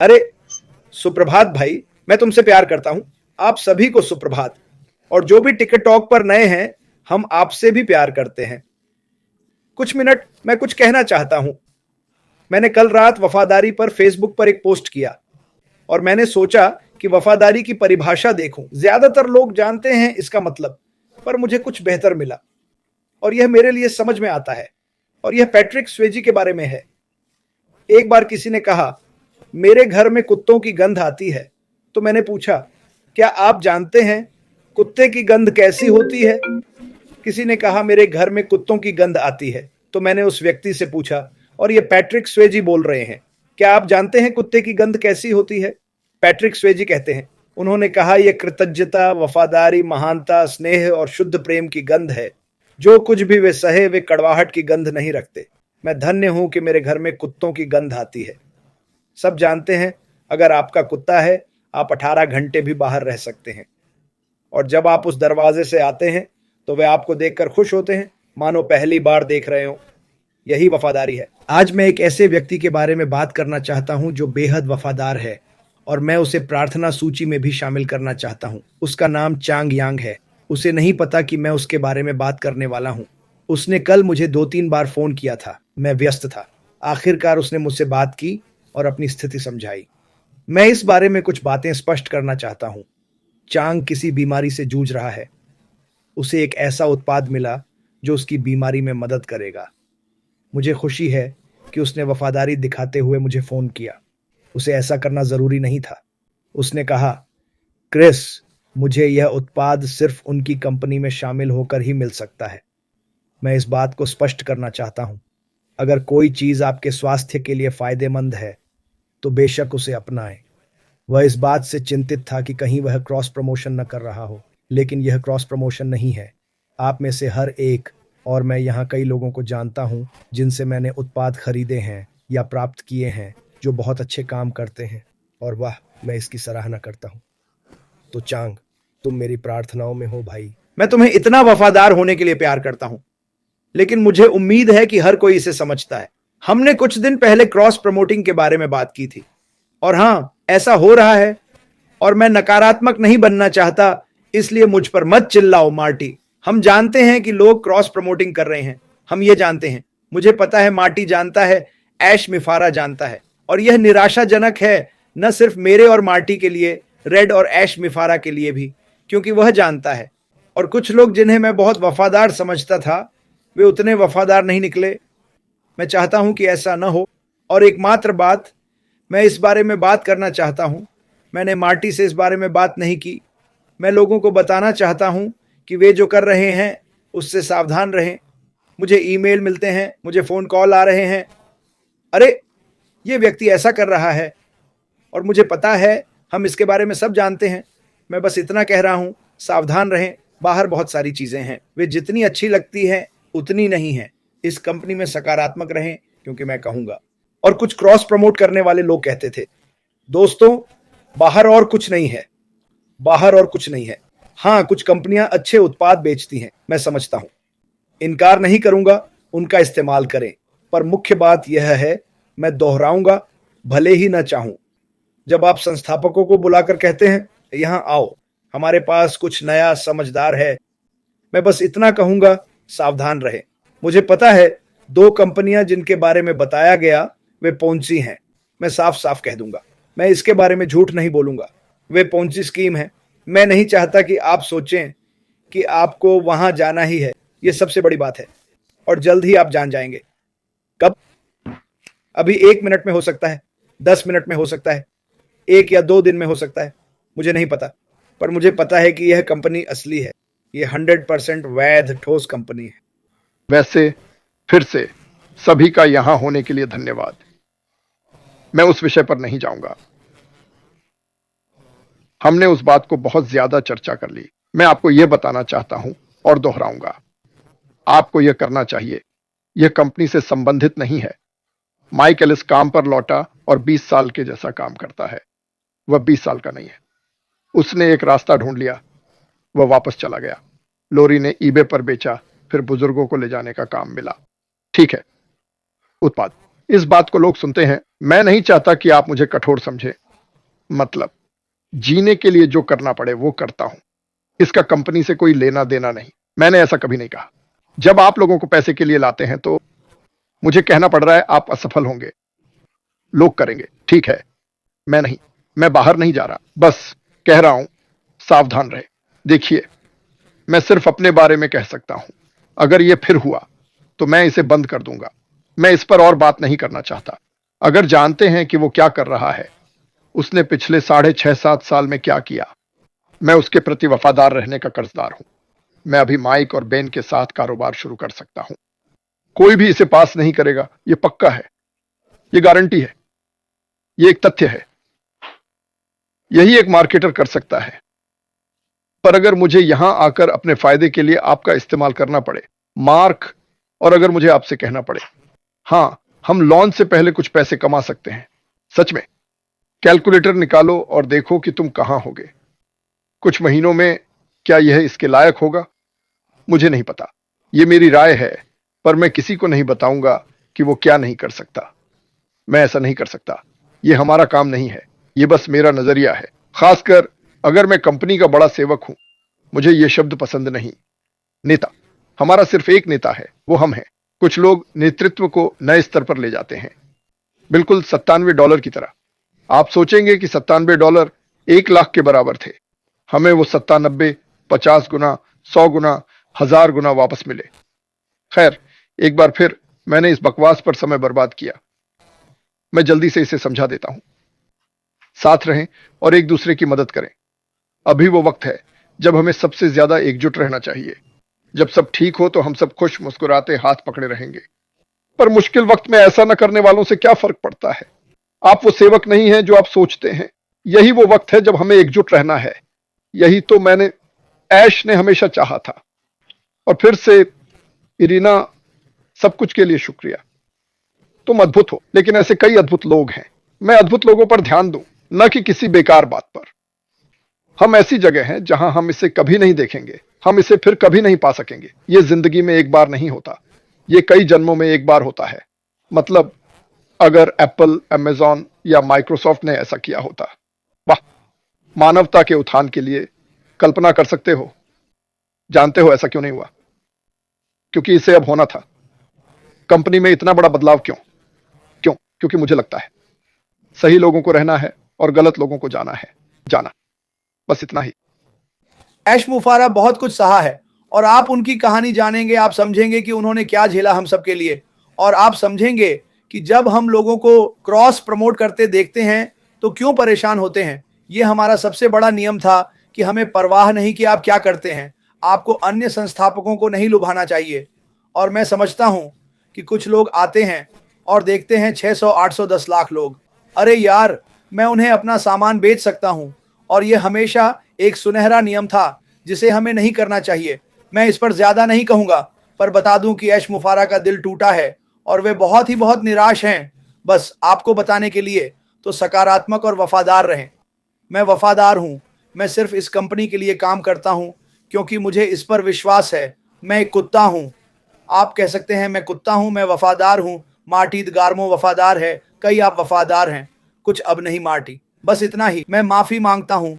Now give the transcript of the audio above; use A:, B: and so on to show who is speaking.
A: अरे सुप्रभात भाई, मैं तुमसे प्यार करता हूं। आप सभी को सुप्रभात। और जो भी टिकट टॉक पर नए हैं, हम आपसे भी प्यार करते हैं। कुछ मिनट मैं कुछ कहना चाहता हूं। मैंने कल रात वफादारी पर फेसबुक पर एक पोस्ट किया और मैंने सोचा कि वफादारी की परिभाषा देखूं। ज्यादातर लोग जानते हैं इसका मतलब, पर मुझे कुछ बेहतर मिला और यह मेरे लिए समझ में आता है। और यह पैट्रिक स्वेजी के बारे में है। एक बार किसी ने कहा, मेरे घर में कुत्तों की गंध आती है। तो मैंने पूछा, क्या आप जानते हैं कुत्ते की गंध कैसी होती है? किसी ने कहा, मेरे घर में कुत्तों की गंध आती है। तो मैंने उस व्यक्ति से पूछा, और ये पैट्रिक स्वेजी बोल रहे हैं, क्या आप जानते हैं कुत्ते की गंध कैसी होती है? पैट्रिक स्वेजी कहते हैं, उन्होंने कहा, यह कृतज्ञता, वफादारी, महानता, स्नेह और शुद्ध प्रेम की गंध है। जो कुछ भी वे सहे, वे कड़वाहट की गंध नहीं रखते। मैं धन्य हूं कि मेरे घर में कुत्तों की गंध आती है। सब जानते हैं, अगर आपका कुत्ता है, आप 18 घंटे भी बाहर रह सकते हैं। और जब आप उस दरवाजे से आते हैं तो वे आपको देखकर खुश होते हैं, मानो पहली बार देख रहे हो। यही वफादारी है। आज मैं एक ऐसे व्यक्ति के बारे में बात करना चाहता हूं जो बेहद वफादार है, और मैं उसे प्रार्थना सूची में भी शामिल करना चाहता हूं। उसका नाम चांग यांग है। उसे नहीं पता कि मैं उसके बारे में बात करने वाला हूं। उसने कल मुझे 2-3 बार फोन किया था। मैं व्यस्त था। आखिरकार उसने मुझसे बात की और अपनी स्थिति समझाई। मैं इस बारे में कुछ बातें स्पष्ट करना चाहता हूं। चांग किसी बीमारी से जूझ रहा है। उसे एक ऐसा उत्पाद मिला जो उसकी बीमारी में मदद करेगा। मुझे खुशी है कि उसने वफादारी दिखाते हुए मुझे फोन किया। उसे ऐसा करना जरूरी नहीं था। उसने कहा, क्रिस, मुझे यह उत्पाद सिर्फ उनकी कंपनी में शामिल होकर ही मिल सकता है। मैं इस बात को स्पष्ट करना चाहता हूं। अगर कोई चीज आपके स्वास्थ्य के लिए फायदेमंद है तो बेशक उसे अपनाएं। वह इस बात से चिंतित था कि कहीं वह क्रॉस प्रमोशन न कर रहा हो, लेकिन यह क्रॉस प्रमोशन नहीं है। आप में से हर एक, और मैं यहाँ कई लोगों को जानता हूँ जिनसे मैंने उत्पाद खरीदे हैं या प्राप्त किए हैं, जो बहुत अच्छे काम करते हैं, और वाह, मैं इसकी सराहना करता हूँ। तो चांग, तुम मेरी प्रार्थनाओं में हो भाई। मैं तुम्हें इतना वफादार होने के लिए प्यार करता हूँ, लेकिन मुझे उम्मीद है कि हर कोई इसे समझता है। हमने कुछ दिन पहले क्रॉस प्रमोटिंग के बारे में बात की थी, और हां, ऐसा हो रहा है, और मैं नकारात्मक नहीं बनना चाहता, इसलिए मुझ पर मत चिल्लाओ मार्टी। हम जानते हैं कि लोग क्रॉस प्रमोटिंग कर रहे हैं। हम ये जानते हैं। मुझे पता है, मार्टी जानता है, ऐश मिफारा जानता है। और यह निराशाजनक है, न सिर्फ मेरे और मार्टी के लिए, रेड और ऐश मिफारा के लिए भी, क्योंकि वह जानता है। और कुछ लोग जिन्हें मैं बहुत वफादार समझता था, वे उतने वफादार नहीं निकले। मैं चाहता हूं कि ऐसा न हो। और एकमात्र बात, मैं इस बारे में बात करना चाहता हूं। मैंने मार्टी से इस बारे में बात नहीं की। मैं लोगों को बताना चाहता हूं कि वे जो कर रहे हैं उससे सावधान रहें। मुझे ईमेल मिलते हैं, मुझे फ़ोन कॉल आ रहे हैं, अरे ये व्यक्ति ऐसा कर रहा है, और मुझे पता है, हम इसके बारे में सब जानते हैं। मैं बस इतना कह रहा हूं, सावधान रहें। बाहर बहुत सारी चीज़ें हैं, वे जितनी अच्छी लगती हैं उतनी नहीं हैं। इस कंपनी में सकारात्मक रहें, क्योंकि मैं कहूँगा। और कुछ क्रॉस प्रमोट करने वाले लोग कहते थे, दोस्तों, बाहर और कुछ नहीं है। बाहर और कुछ नहीं है। हाँ, कुछ कंपनियां अच्छे उत्पाद बेचती हैं, मैं समझता हूं। इनकार नहीं करूंगा, उनका इस्तेमाल करें। पर मुख्य बात यह है, मैं दोहराऊंगा, भले ही ना चाहूं। जब आप संस्थापकों को बुलाकर कहते हैं, यहां आओ, हमारे पास कुछ नया समझदार है, मैं बस इतना कहूंगा, सावधान रहें। मुझे पता है, 2 कंपनियां जिनके बारे में बताया गया वे पोंची हैं। मैं साफ साफ कह दूंगा, मैं इसके बारे में झूठ नहीं बोलूंगा। वे पोंची स्कीम है। मैं नहीं चाहता कि आप सोचें कि आपको वहां जाना ही है। यह सबसे बड़ी बात है, और जल्द ही आप जान जाएंगे। कब? अभी 1 मिनट में हो सकता है, 10 मिनट में हो सकता है, 1 या 2 दिन में हो सकता है, मुझे नहीं पता। पर मुझे पता है कि यह कंपनी असली है। यह 100% वैध ठोस कंपनी है।
B: वैसे फिर से सभी का यहां होने के लिए धन्यवाद। मैं उस विषय पर नहीं जाऊंगा। हमने उस बात को बहुत ज्यादा चर्चा कर ली। मैं आपको यह बताना चाहता हूं और दोहराऊंगा, आपको यह करना चाहिए। यह कंपनी से संबंधित नहीं है। माइक एलिस काम पर लौटा और 20 साल के जैसा काम करता है। वह 20 साल का नहीं है। उसने एक रास्ता ढूंढ लिया। वह वापस चला गया। लोरी ने ईबे पर बेचा, फिर बुजुर्गों को ले जाने का काम मिला। ठीक है, उत्पाद इस बात को लोग सुनते हैं। मैं नहीं चाहता कि आप मुझे कठोर समझें। मतलब जीने के लिए जो करना पड़े वो करता हूं। इसका कंपनी से कोई लेना देना नहीं। मैंने ऐसा कभी नहीं कहा। जब आप लोगों को पैसे के लिए लाते हैं तो मुझे कहना पड़ रहा है आप असफल होंगे, लोग करेंगे। ठीक है, मैं नहीं, मैं बाहर नहीं जा रहा, बस कह रहा हूं सावधान रहे। देखिए, मैं सिर्फ अपने बारे में कह सकता हूं। अगर यह फिर हुआ तो मैं इसे बंद कर दूंगा। मैं इस पर और बात नहीं करना चाहता। अगर जानते हैं कि वो क्या कर रहा है, उसने पिछले 6.5-7 साल में क्या किया, मैं उसके प्रति वफादार रहने का कर्जदार हूं। मैं अभी माइक और बेन के साथ कारोबार शुरू कर सकता हूं। कोई भी इसे पास नहीं करेगा, यह पक्का है, यह गारंटी है, यह एक तथ्य है। यही एक मार्केटर कर सकता है। पर अगर मुझे यहां आकर अपने फायदे के लिए आपका इस्तेमाल करना पड़े, मार्क, और अगर मुझे आपसे कहना पड़े, हां, हम लॉन्च से पहले कुछ पैसे कमा सकते हैं, सच में, कैलकुलेटर निकालो और देखो कि तुम कहां होगे कुछ महीनों में। क्या यह इसके लायक होगा? मुझे नहीं पता। यह मेरी राय है, पर मैं किसी को नहीं बताऊंगा कि वो क्या नहीं कर सकता। मैं ऐसा नहीं कर सकता। यह हमारा काम नहीं है। यह बस मेरा नजरिया है। खासकर अगर मैं कंपनी का बड़ा सेवक हूं। मुझे यह शब्द पसंद नहीं। नेता, हमारा सिर्फ एक नेता है, वो हम हैं। कुछ लोग नेतृत्व को नए स्तर पर ले जाते हैं, बिल्कुल $97 की तरह। आप सोचेंगे कि $97 1 लाख के बराबर थे। हमें वो 97 50 गुना, 100 गुना, 1000 गुना वापस मिले। खैर, एक बार फिर मैंने इस बकवास पर समय बर्बाद किया। मैं जल्दी से इसे समझा देता हूं। साथ रहें और एक दूसरे की मदद करें। अभी वो वक्त है जब हमें सबसे ज्यादा एकजुट रहना चाहिए। जब सब ठीक हो तो हम सब खुश मुस्कुराते हाथ पकड़े रहेंगे। पर मुश्किल वक्त में ऐसा न करने वालों से क्या फर्क पड़ता है? आप वो सेवक नहीं हैं जो आप सोचते हैं। यही वो वक्त है जब हमें एकजुट रहना है। यही तो ऐश ने हमेशा चाहा था। और फिर से, इरीना, सब कुछ के लिए शुक्रिया। तुम अद्भुत हो, लेकिन ऐसे कई अद्भुत लोग हैं। मैं अद्भुत लोगों पर ध्यान दूं, न कि किसी बेकार बात पर। हम ऐसी जगह हैं जहां हम इसे कभी नहीं देखेंगे। हम इसे फिर कभी नहीं पा सकेंगे। यह जिंदगी में एक बार नहीं होता, यह कई जन्मों में एक बार होता है। मतलब, अगर एप्पल, अमेजॉन या माइक्रोसॉफ्ट ने ऐसा किया होता। वाह, मानवता के उत्थान के लिए कल्पना कर सकते हो? जानते हो ऐसा क्यों नहीं हुआ? क्योंकि इसे अब होना था। कंपनी में इतना बड़ा बदलाव क्यों? क्यों? क्योंकि मुझे लगता है सही लोगों को रहना है और गलत लोगों को जाना। बस इतना ही।
A: ऐश मुफारा बहुत कुछ सहा है और आप उनकी कहानी जानेंगे, आप समझेंगे कि उन्होंने क्या झेला हम सब के लिए। और आप समझेंगे कि जब हम लोगों को क्रॉस प्रमोट करते देखते हैं तो क्यों परेशान होते हैं। ये हमारा सबसे बड़ा नियम था कि हमें परवाह नहीं कि आप क्या करते हैं, आपको अन्य संस्थापकों को नहीं लुभाना चाहिए। और मैं समझता हूं कि कुछ लोग आते हैं और देखते हैं 600, 800, 10 लाख लोग। अरे यार, मैं उन्हें अपना सामान बेच सकता हूं। और यह हमेशा एक सुनहरा नियम था जिसे हमें नहीं करना चाहिए। मैं इस पर ज्यादा नहीं कहूंगा, पर बता दूं कि ऐश मुफारा का दिल टूटा है और वे बहुत निराश हैं। बस आपको बताने के लिए, तो सकारात्मक और वफादार रहें। मैं वफादार हूं। मैं सिर्फ इस कंपनी के लिए काम करता हूं क्योंकि मुझे इस पर विश्वास है। मैं एक कुत्ता हूं। आप कह सकते हैं मैं कुत्ता हूं, मैं वफादार हूं। मार्टी द गार्मो वफादार है, कई आप वफादार हैं, कुछ अब नहीं मार्टी। बस इतना ही। मैं माफी मांगता हूं